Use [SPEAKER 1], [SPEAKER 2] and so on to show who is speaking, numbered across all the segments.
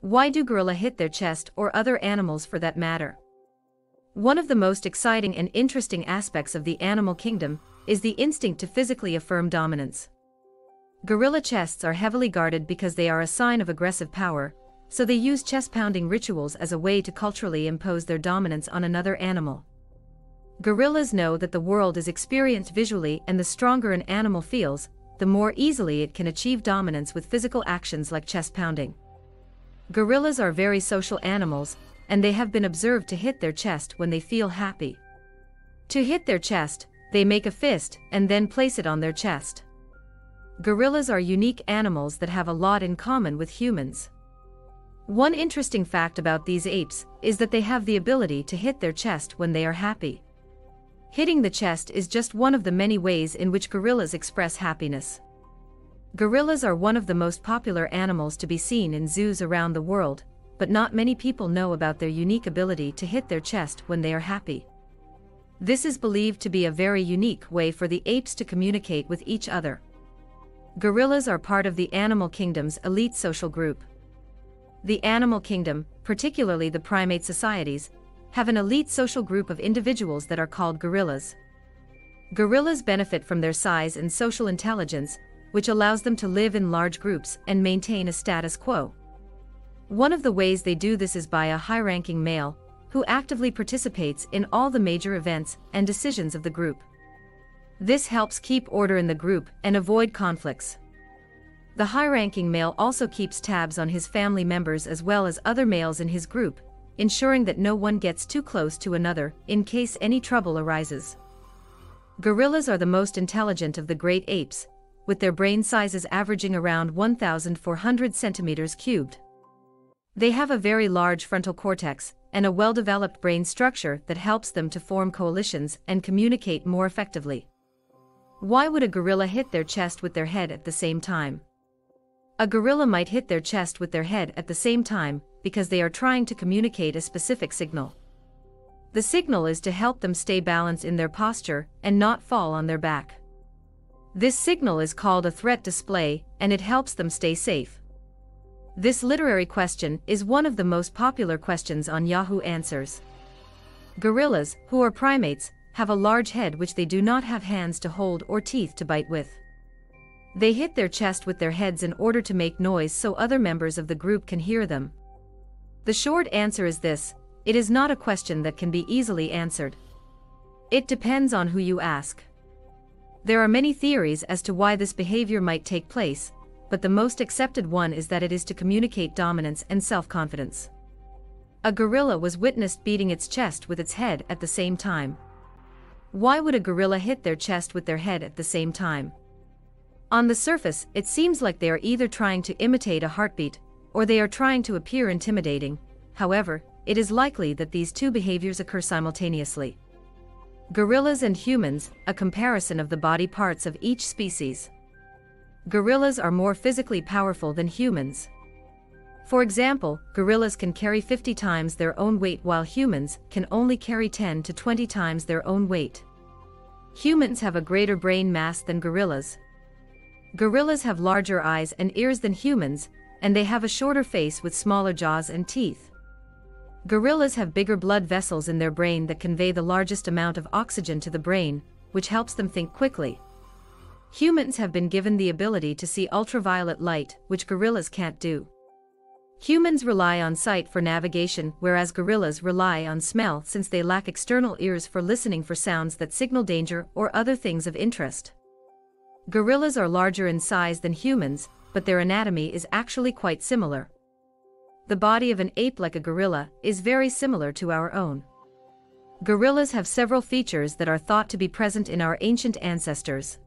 [SPEAKER 1] Why do gorilla hit their chest, or other animals for that matter? One of the most exciting and interesting aspects of the animal kingdom is the instinct to physically affirm dominance. Gorilla chests are heavily guarded because they are a sign of aggressive power, so they use chest-pounding rituals as a way to culturally impose their dominance on another animal. Gorillas know that the world is experienced visually, and the stronger an animal feels, the more easily it can achieve dominance with physical actions like chest pounding. Gorillas are very social animals, and they have been observed to hit their chest when they feel happy. To hit their chest, they make a fist and then place it on their chest. Gorillas are unique animals that have a lot in common with humans. One interesting fact about these apes is that they have the ability to hit their chest when they are happy. Hitting the chest is just one of the many ways in which gorillas express happiness. Gorillas are one of the most popular animals to be seen in zoos around the world, but not many people know about their unique ability to hit their chest when they are happy. This is believed to be a very unique way for the apes to communicate with each other. Gorillas are part of the animal kingdom's elite social group. The animal kingdom, particularly the primate societies, have an elite social group of individuals that are called gorillas. Gorillas benefit from their size and social intelligence, which allows them to live in large groups and maintain a status quo. One of the ways they do this is by a high-ranking male, who actively participates in all the major events and decisions of the group. This helps keep order in the group and avoid conflicts. The high-ranking male also keeps tabs on his family members as well as other males in his group, ensuring that no one gets too close to another in case any trouble arises. Gorillas are the most intelligent of the great apes, with their brain sizes averaging around 1,400 centimeters cubed. They have a very large frontal cortex and a well-developed brain structure that helps them to form coalitions and communicate more effectively. Why would a gorilla hit their chest with their head at the same time? A gorilla might hit their chest with their head at the same time because they are trying to communicate a specific signal. The signal is to help them stay balanced in their posture and not fall on their back. This signal is called a threat display, and it helps them stay safe. This literary question is one of the most popular questions on Yahoo Answers. Gorillas, who are primates, have a large head which they do not have hands to hold or teeth to bite with. They hit their chest with their heads in order to make noise so other members of the group can hear them. The short answer is this: it is not a question that can be easily answered. It depends on who you ask. There are many theories as to why this behavior might take place, but the most accepted one is that it is to communicate dominance and self-confidence. A gorilla was witnessed beating its chest with its head at the same time. Why would a gorilla hit their chest with their head at the same time? On the surface, it seems like they are either trying to imitate a heartbeat, or they are trying to appear intimidating. However, it is likely that these two behaviors occur simultaneously. Gorillas and humans, a comparison of the body parts of each species. Gorillas are more physically powerful than humans. For example, gorillas can carry 50 times their own weight while humans can only carry 10 to 20 times their own weight. Humans have a greater brain mass than gorillas. Gorillas have larger eyes and ears than humans, and they have a shorter face with smaller jaws and teeth. Gorillas have bigger blood vessels in their brain that convey the largest amount of oxygen to the brain, which helps them think quickly. Humans have been given the ability to see ultraviolet light, which gorillas can't do. Humans rely on sight for navigation, whereas gorillas rely on smell since they lack external ears for listening for sounds that signal danger or other things of interest. Gorillas are larger in size than humans, but their anatomy is actually quite similar. The body of an ape like a gorilla is very similar to our own. Gorillas have several features that are thought to be present in our ancient ancestors.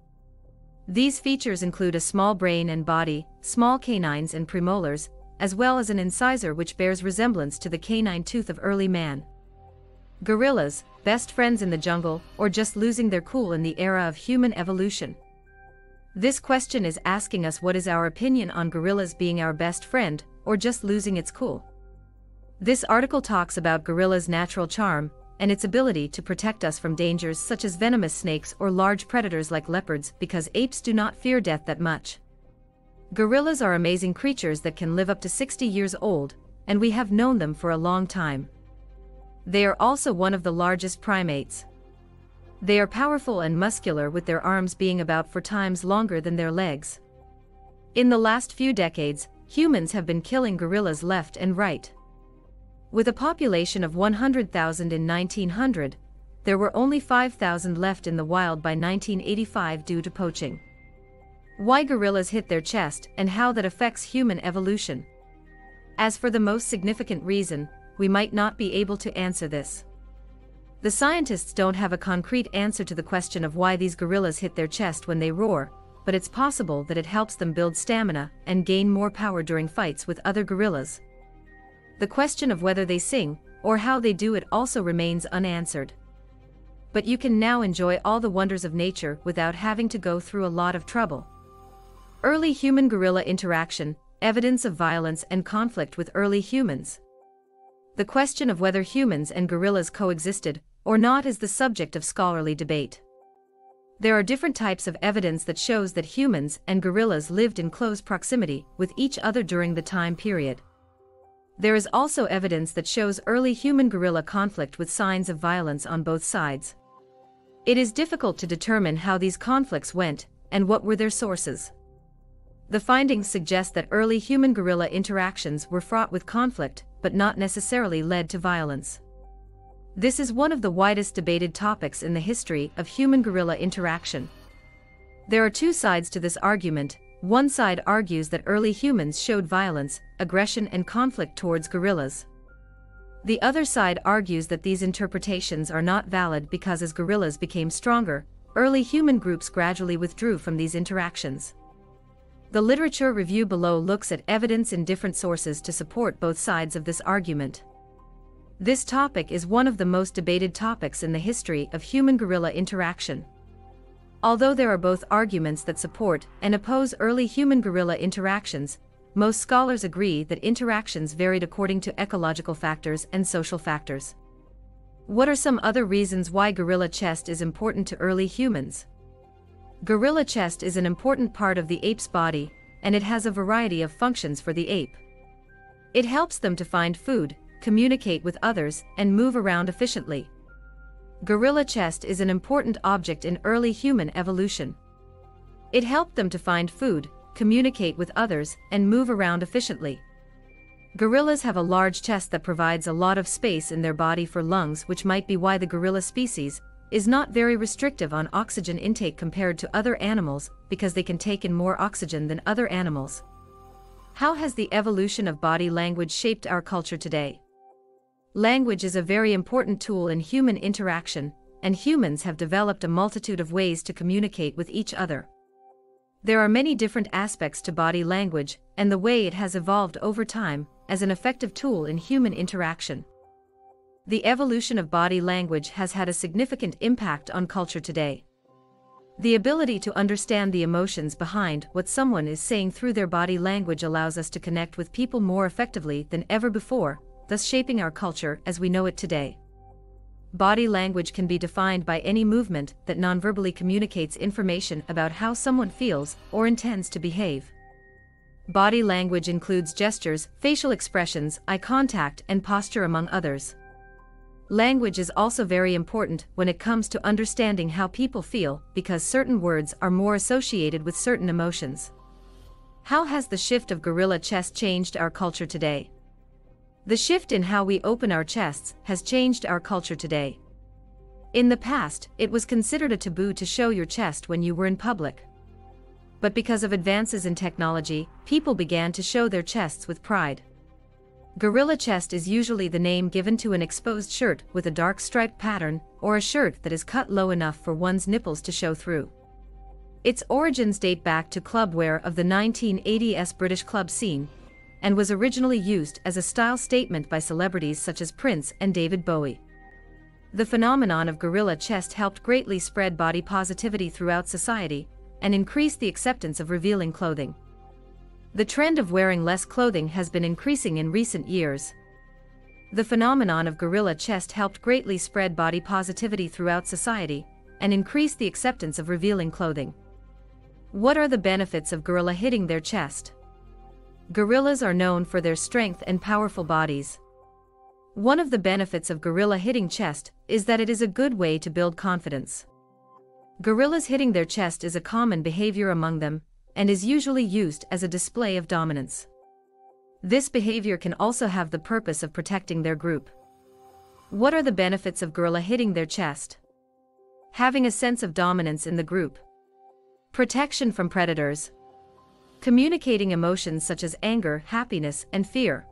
[SPEAKER 1] These features include a small brain and body, small canines and premolars, as well as an incisor which bears resemblance to the canine tooth of early man. Gorillas, best friends in the jungle, or just losing their cool in the era of human evolution? This question is asking us what is our opinion on gorillas being our best friend, or just losing its cool. This article talks about gorillas' natural charm, and its ability to protect us from dangers such as venomous snakes or large predators like leopards because apes do not fear death that much. Gorillas are amazing creatures that can live up to 60 years old, and we have known them for a long time. They are also one of the largest primates. They are powerful and muscular, with their arms being about 4 times longer than their legs. In the last few decades, humans have been killing gorillas left and right. With a population of 100,000 in 1900, there were only 5,000 left in the wild by 1985 due to poaching. Why gorillas hit their chest and how that affects human evolution. As for the most significant reason, we might not be able to answer this. The scientists don't have a concrete answer to the question of why these gorillas hit their chest when they roar, but it's possible that it helps them build stamina and gain more power during fights with other gorillas. The question of whether they sing, or how they do it, also remains unanswered. But you can now enjoy all the wonders of nature without having to go through a lot of trouble. Early human-gorilla interaction, evidence of violence and conflict with early humans. The question of whether humans and gorillas coexisted or not is the subject of scholarly debate. There are different types of evidence that shows that humans and gorillas lived in close proximity with each other during the time period. There is also evidence that shows early human-gorilla conflict with signs of violence on both sides. It is difficult to determine how these conflicts went and what were their sources. The findings suggest that early human-gorilla interactions were fraught with conflict, but not necessarily led to violence. This is one of the widest debated topics in the history of human-gorilla interaction. There are 2 sides to this argument. One side argues that early humans showed violence, aggression and conflict towards gorillas. The other side argues that these interpretations are not valid because as gorillas became stronger, early human groups gradually withdrew from these interactions. The literature review below looks at evidence in different sources to support both sides of this argument. This topic is one of the most debated topics in the history of human-gorilla interaction. Although there are both arguments that support and oppose early human-gorilla interactions, most scholars agree that interactions varied according to ecological factors and social factors. What are some other reasons why gorilla chest is important to early humans? Gorilla chest is an important part of the ape's body, and it has a variety of functions for the ape. It helps them to find food, communicate with others, and move around efficiently. Gorilla chest is an important object in early human evolution. It helped them to find food, communicate with others, and move around efficiently. Gorillas have a large chest that provides a lot of space in their body for lungs, which might be why the gorilla species is not very restrictive on oxygen intake compared to other animals, because they can take in more oxygen than other animals. How has the evolution of body language shaped our culture today? Language is a very important tool in human interaction, and humans have developed a multitude of ways to communicate with each other. There are many different aspects to body language and the way it has evolved over time as an effective tool in human interaction. The evolution of body language has had a significant impact on culture today. The ability to understand the emotions behind what someone is saying through their body language allows us to connect with people more effectively than ever before, thus shaping our culture as we know it today. Body language can be defined by any movement that nonverbally communicates information about how someone feels or intends to behave. Body language includes gestures, facial expressions, eye contact, and posture, among others. Language is also very important when it comes to understanding how people feel, because certain words are more associated with certain emotions. How has the shift of gorilla chest changed our culture today? The shift in how we open our chests has changed our culture today. In the past, it was considered a taboo to show your chest when you were in public. But because of advances in technology, people began to show their chests with pride. Gorilla chest is usually the name given to an exposed shirt with a dark striped pattern, or a shirt that is cut low enough for one's nipples to show through. Its origins date back to club wear of the 1980s British club scene, and was originally used as a style statement by celebrities such as Prince and David Bowie. The phenomenon of gorilla chest helped greatly spread body positivity throughout society, and increase the acceptance of revealing clothing. The trend of wearing less clothing has been increasing in recent years. The phenomenon of gorilla chest helped greatly spread body positivity throughout society, and increase the acceptance of revealing clothing. What are the benefits of gorilla hitting their chest? Gorillas are known for their strength and powerful bodies. One of the benefits of gorilla hitting chest is that it is a good way to build confidence. Gorillas hitting their chest is a common behavior among them, and is usually used as a display of dominance. This behavior can also have the purpose of protecting their group. What are the benefits of gorilla hitting their chest? Having a sense of dominance in the group. Protection from predators. Communicating emotions such as anger, happiness, and fear.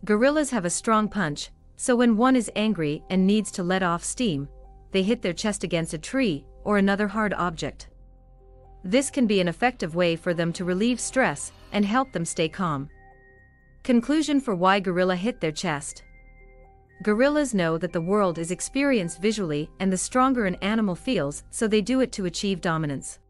[SPEAKER 1] Gorillas have a strong punch, so when one is angry and needs to let off steam, they hit their chest against a tree or another hard object. This can be an effective way for them to relieve stress and help them stay calm. Conclusion for why gorilla hit their chest. Gorillas know that the world is experienced visually, and the stronger an animal feels, so they do it to achieve dominance.